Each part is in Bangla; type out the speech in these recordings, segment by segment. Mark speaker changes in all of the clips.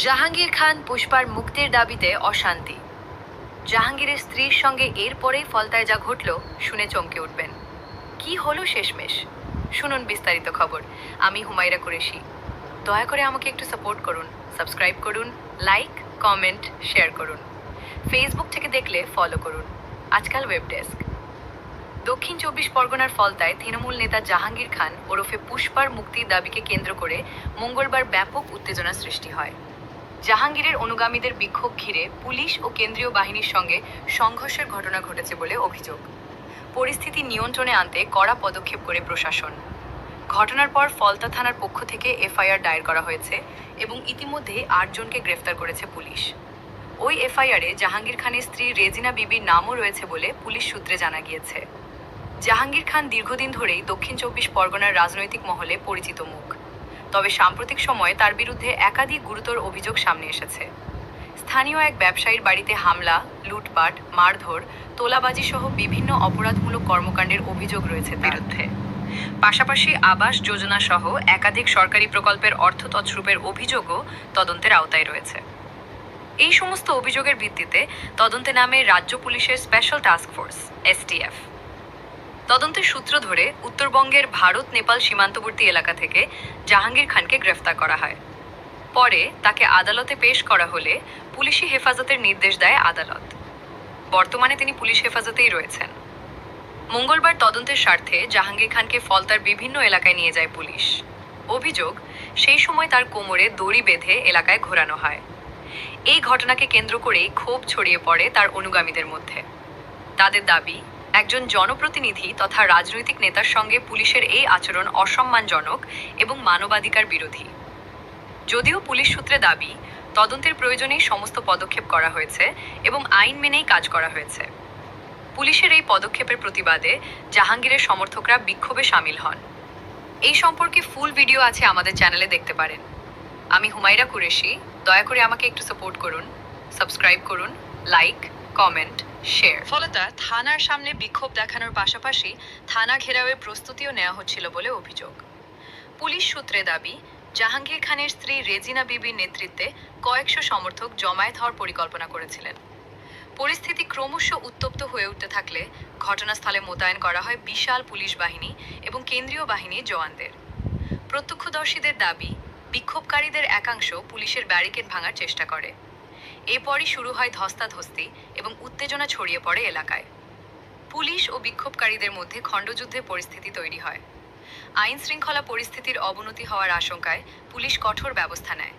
Speaker 1: জাহাঙ্গীর খান পুষ্পার মুক্তির দাবিতে অশান্তি। জাহাঙ্গীরের স্ত্রীর সঙ্গে এরপরেই ফলতায় যা ঘটল শুনে চমকে উঠবেন। কি হলো শেষমেশ? শুনুন বিস্তারিত খবর। আমি হুমায়রা কুরেশি। দয়া করে আমাকে একটু সাপোর্ট করুন, সাবস্ক্রাইব করুন, লাইক, কমেন্ট, শেয়ার করুন। ফেসবুক থেকে দেখলে ফলো করুন আজকাল ওয়েব ডেস্ক। দক্ষিণ ২৪ পরগনার ফলতায় তৃণমূল নেতা জাহাঙ্গীর খান ওরফে পুষ্পার মুক্তির দাবিকে কেন্দ্র করে মঙ্গলবার ব্যাপক উত্তেজনা সৃষ্টি হয়। জাহাঙ্গীরের অনুগামীদের বিক্ষোভ ঘিরে পুলিশ ও কেন্দ্রীয় বাহিনীর সঙ্গে সংঘর্ষের ঘটনা ঘটেছে বলে অভিযোগ। পরিস্থিতি নিয়ন্ত্রণে আনতে কড়া পদক্ষেপ করে প্রশাসন। ঘটনার পর ফলতা থানার পক্ষ থেকে এফআইআর দায়ের করা হয়েছে এবং ইতিমধ্যে ৮ জনকে গ্রেফতার করেছে পুলিশ। ওই এফআইআরে জাহাঙ্গীর খানের স্ত্রী রেজিনা বিবির নামও রয়েছে বলে পুলিশ সূত্রে জানা গিয়েছে। জাহাঙ্গীর খান দীর্ঘদিন ধরেই দক্ষিণ ২৪ পরগনার রাজনৈতিক মহলে পরিচিত মুখ। তবে সাম্প্রতিক সময়ে তার বিরুদ্ধে একাধিক গুরুতর অভিযোগ সামনে এসেছে। স্থানীয় এক ব্যবসায়ীর বাড়িতে হামলা, লুটপাট, মারধর, তোলাবাজি সহ বিভিন্ন অপরাধমূলক কর্মকাণ্ডের অভিযোগ রয়েছে তার বিরুদ্ধে। পাশাপাশি আবাস যোজনা সহ একাধিক সরকারি প্রকল্পের অর্থ তছরূপের অভিযোগও তদন্তের আওতায় রয়েছে। এই সমস্ত অভিযোগের ভিত্তিতে তদন্তে নামে রাজ্য পুলিশের স্পেশাল টাস্ক ফোর্স এসটিএফ। তদন্তের সূত্র ধরে উত্তরবঙ্গের ভারত নেপাল সীমান্তবর্তী এলাকা থেকে জাহাঙ্গীর খানকে গ্রেফতার করা হয়। পরে তাকে আদালতে পেশ করা হলে পুলিশি হেফাজতের নির্দেশ দেয় আদালত। বর্তমানে তিনি পুলিশ হেফাজতেই রয়েছেন। মঙ্গলবার তদন্তের স্বার্থে জাহাঙ্গীর খানকে ফলতার বিভিন্ন এলাকায় নিয়ে যায় পুলিশ। অভিযোগ, সেই সময় তার কোমরে দড়ি বেঁধে এলাকায় ঘোরানো হয়। এই ঘটনাকে কেন্দ্র করেই ক্ষোভ ছড়িয়ে পড়ে তার অনুগামীদের মধ্যে। তাদের দাবি, একজন জনপ্রতিনিধি তথা রাজনৈতিক নেতার সঙ্গে পুলিশের এই আচরণ অসম্মানজনক এবং মানবাধিকার বিরোধী। যদিও পুলিশ সূত্রে দাবি, তদন্তের প্রয়োজনেই সমস্ত পদক্ষেপ করা হয়েছে এবং আইন মেনেই কাজ করা হয়েছে। পুলিশের এই পদক্ষেপের প্রতিবাদে জাহাঙ্গীরের সমর্থকরা বিক্ষোভে সামিল হন। এই সম্পর্কে ফুল ভিডিও আছে আমাদের চ্যানেলে, দেখতে পারেন। আমি হুমায়রা কুরেশি। দয়া করে আমাকে একটু সাপোর্ট করুন, সাবস্ক্রাইব করুন, লাইক, কমেন্ট, শেয়ার। ফলতা থানার সামনে বিক্ষোভ দেখানোর পাশাপাশি থানা ঘেরাওয়ের প্রস্তুতিও নেওয়া হচ্ছিল বলে অভিযোগ। পুলিশ সূত্রে দাবি, জাহাঙ্গীর খানের স্ত্রী রেজিনা বিবির নেতৃত্বে কয়েকশো সমর্থক জমায়েত হওয়ার পরিকল্পনা করেছিলেন। পরিস্থিতি ক্রমশ উত্তপ্ত হয়ে উঠতে থাকলে ঘটনাস্থলে মোতায়েন করা হয় বিশাল পুলিশ বাহিনী এবং কেন্দ্রীয় বাহিনীর জওয়ানদের। প্রত্যক্ষদর্শীদের দাবি, বিক্ষোভকারীদের একাংশ পুলিশের ব্যারিকেড ভাঙার চেষ্টা করে। এরপরই শুরু হয় ধস্তাধস্তি এবং উত্তেজনা ছড়িয়ে পড়ে এলাকায়। পুলিশ ও বিক্ষোভকারীদের মধ্যে খণ্ডযুদ্ধের পরিস্থিতি তৈরি হয়। আইন শৃঙ্খলা পরিস্থিতির অবনতি হওয়ার আশঙ্কায় পুলিশ কঠোর ব্যবস্থা নেয়।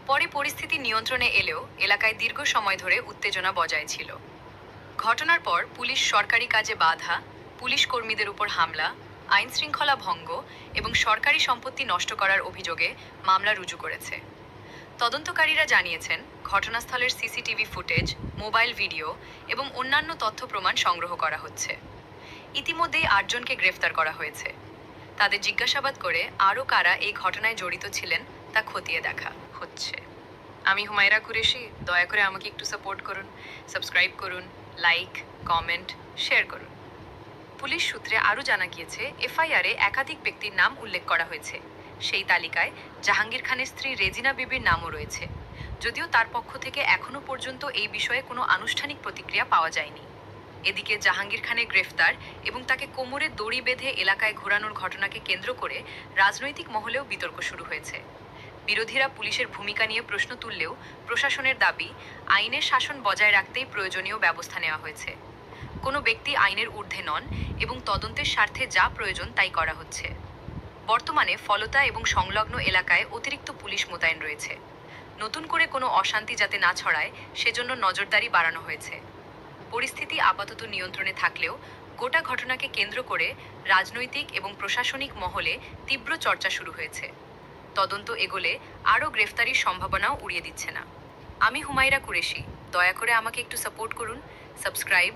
Speaker 1: পরে পরিস্থিতি নিয়ন্ত্রণে এলেও এলাকায় দীর্ঘ সময় ধরে উত্তেজনা বজায় ছিল। ঘটনার পর পুলিশ সরকারি কাজে বাধা, পুলিশ কর্মীদের উপর হামলা, আইন শৃঙ্খলা ভঙ্গ এবং সরকারি সম্পত্তি নষ্ট করার অভিযোগে মামলা রুজু করেছে। তদন্তকারীরা জানিয়েছেন, ঘটনাস্থলের সিসিটিভি ফুটেজ, মোবাইল ভিডিও এবং অন্যান্য তথ্য প্রমাণ সংগ্রহ করা হচ্ছে। ইতিমধ্যেই ৮ জনকে গ্রেফতার করা হয়েছে। তাদের জিজ্ঞাসাবাদ করে আরও কারা এই ঘটনায় জড়িত ছিলেন তা খতিয়ে দেখা হচ্ছে। আমি হুমায়রা কুরেশি। দয়া করে আমাকে একটু সাপোর্ট করুন, সাবস্ক্রাইব করুন, লাইক, কমেন্ট, শেয়ার করুন। পুলিশ সূত্রে আরও জানা গিয়েছে, এফআইআরে একাধিক ব্যক্তির নাম উল্লেখ করা হয়েছে। সেই তালিকায় জাহাঙ্গীর খানের স্ত্রী রেজিনা বিবির নামও রয়েছে। যদিও তার পক্ষ থেকে এখনও পর্যন্ত এই বিষয়ে কোনো আনুষ্ঠানিক প্রতিক্রিয়া পাওয়া যায়নি। এদিকে জাহাঙ্গীর খানের গ্রেফতার এবং তাকে কোমরে দড়ি বেঁধে এলাকায় ঘোরানোর ঘটনাকে কেন্দ্র করে রাজনৈতিক মহলেও বিতর্ক শুরু হয়েছে। বিরোধীরা পুলিশের ভূমিকা নিয়ে প্রশ্ন তুললেও প্রশাসনের দাবি, আইনের শাসন বজায় রাখতেই প্রয়োজনীয় ব্যবস্থা নেওয়া হয়েছে। কোনো ব্যক্তি আইনের ঊর্ধ্বে নন এবং তদন্তের স্বার্থে যা প্রয়োজন তাই করা হচ্ছে। বর্তমানে ফলতা এবং সংলগ্ন এলাকায় অতিরিক্ত পুলিশ মোতায়েন রয়েছে। নতুন করে কোনো অশান্তি যাতে না ছড়ায় সেজন্য নজরদারি বাড়ানো হয়েছে। পরিস্থিতি আপাতত নিয়ন্ত্রণে থাকলেও গোটা ঘটনাকে কেন্দ্র করে রাজনৈতিক এবং প্রশাসনিক মহলে তীব্র চর্চা শুরু হয়েছে। তদন্ত এগোলে আরও গ্রেফতারির সম্ভাবনাও উড়িয়ে দিচ্ছে না। আমি হুমায়রা কুরেশি। দয়া করে আমাকে একটু সাপোর্ট করুন, সাবস্ক্রাইব,